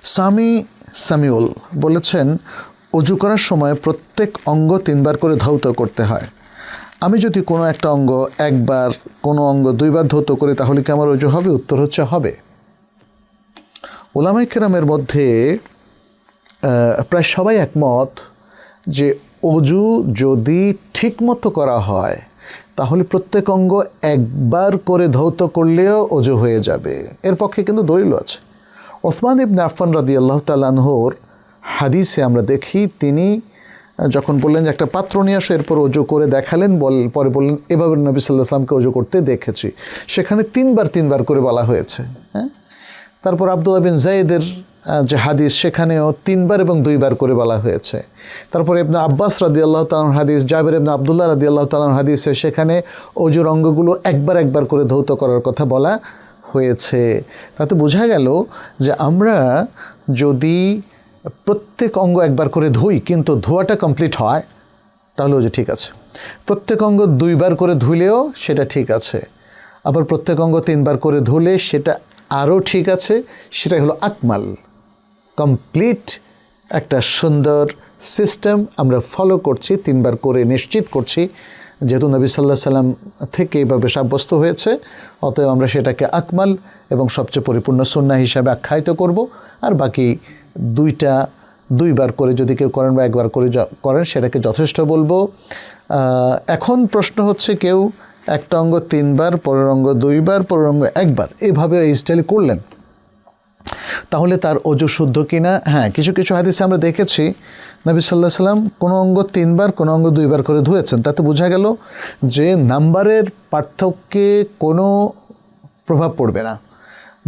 সামি সামিউল বলেছেন, অজু করার সময় প্রত্যেক অঙ্গ 3 বার করে ধৌত করতে হয়। আমি যদি কোনো একটা অঙ্গ একবার, কোনো অঙ্গ 2 বার ধৌত করি তাহলে কি আমার অজু হবে? উত্তর হচ্ছে হবে। উলামায়ে কেরামের মধ্যে প্রায় সবাই একমত যে অজু যদি ঠিকমতো করা হয় তাহলে প্রত্যেক অঙ্গ একবার করে ধৌত করলেও অজু হয়ে যাবে। এর পক্ষে কিন্তু দলিল আছে। ওসমান ইবনে আফফান রাদিয়াল্লাহু তাআলা আনহুর হাদিসে আমরা দেখি, তিনি যখন বললেন যে একটা পাত্র নিয়ে আসো, এরপর অজু করে দেখালেন, পরে বললেন এভাবে নবী সাল্লাল্লাহু আলাইহি ওয়াসাল্লামকে অজু করতে দেখেছি। সেখানে 3 বার করে বলা হয়েছে। হ্যাঁ, তারপর আব্দুল্লাহ বিন যায়েদের যে হাদিস, সেখানেও 3 বার এবং 2 বার করে বলা হয়েছে। তারপরে ইবনে আব্বাস রাদিয়াল্লাহু তাআলার হাদিস, জাবের ইবনে আব্দুল্লাহ রাদিয়াল্লাহু তাআলার হাদিসে সেখানে অজুর অঙ্গগুলো একবার করে ধৌত করার কথা বলা হয়েছে। তাতে বোঝা গেল যে আমরা যদি প্রত্যেক অঙ্গ একবার করে ধুই কিন্তু ধোয়াটা কমপ্লিট হয় তাহলে অজু ঠিক আছে। প্রত্যেক অঙ্গ 2 বার করে ধুলেও সেটা ঠিক আছে। আবার প্রত্যেক অঙ্গ 3 বার করে ধুলে সেটা আরও ঠিক আছে। সেটাই হলো আকমাল, কমপ্লিট একটা সুন্দর সিস্টেম আমরা ফলো করছি, 3 বার করে নিশ্চিত করছি। যেহেতু নবী সাল্লাল্লাহু আলাইহি সাল্লাম থেকে এইভাবে সাব্যস্ত হয়েছে, অতএব আমরা সেটাকে আকমাল এবং সবচেয়ে পরিপূর্ণ সুন্নাহ হিসাবে আখ্যায়িত করব। আর বাকি 2 বার করে যদি কেউ করেন বা 1 বার করে করেন সেটাকে যথেষ্ট বলবো। এখন প্রশ্ন হচ্ছে, কেউ একটা অঙ্গ 3 বার, পরের অঙ্গ 2 বার, পরের অঙ্গ 1 বার, এইভাবে এই স্টাইলে করলেন, তাহলে তার অজু শুদ্ধ কিনা? হ্যাঁ, কিছু কিছু হাদিসে আমরা দেখেছি নবী সাল্লাল্লাহু আলাইহি সাল্লাম কোনো অঙ্গ 3 বার, কোনো অঙ্গ 2 বার করে ধুয়েছেন। তাতে বোঝা গেল যে নাম্বারের পার্থক্যে কোনো প্রভাব পড়বে না,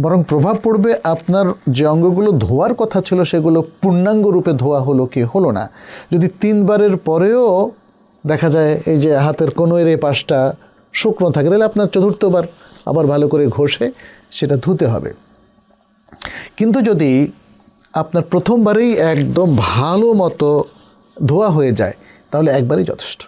বরং প্রভাব পড়বে আপনার যে অঙ্গগুলো ধোয়ার কথা ছিল সেগুলো পূর্ণাঙ্গ রূপে ধোয়া হলো কি হলো না। যদি 3 বারের পরেও দেখা যায় এই যে হাতের কোণের এই পাশটা শুকনো থাকে, তাহলে আপনার 4র্থবার আবার ভালো করে ঘষে সেটা ধুতে হবে। কিন্তু যদি আপনার প্রথমবারেই একদম ভালো মতো ধোয়া হয়ে যায় তাহলে একবারই যথেষ্ট।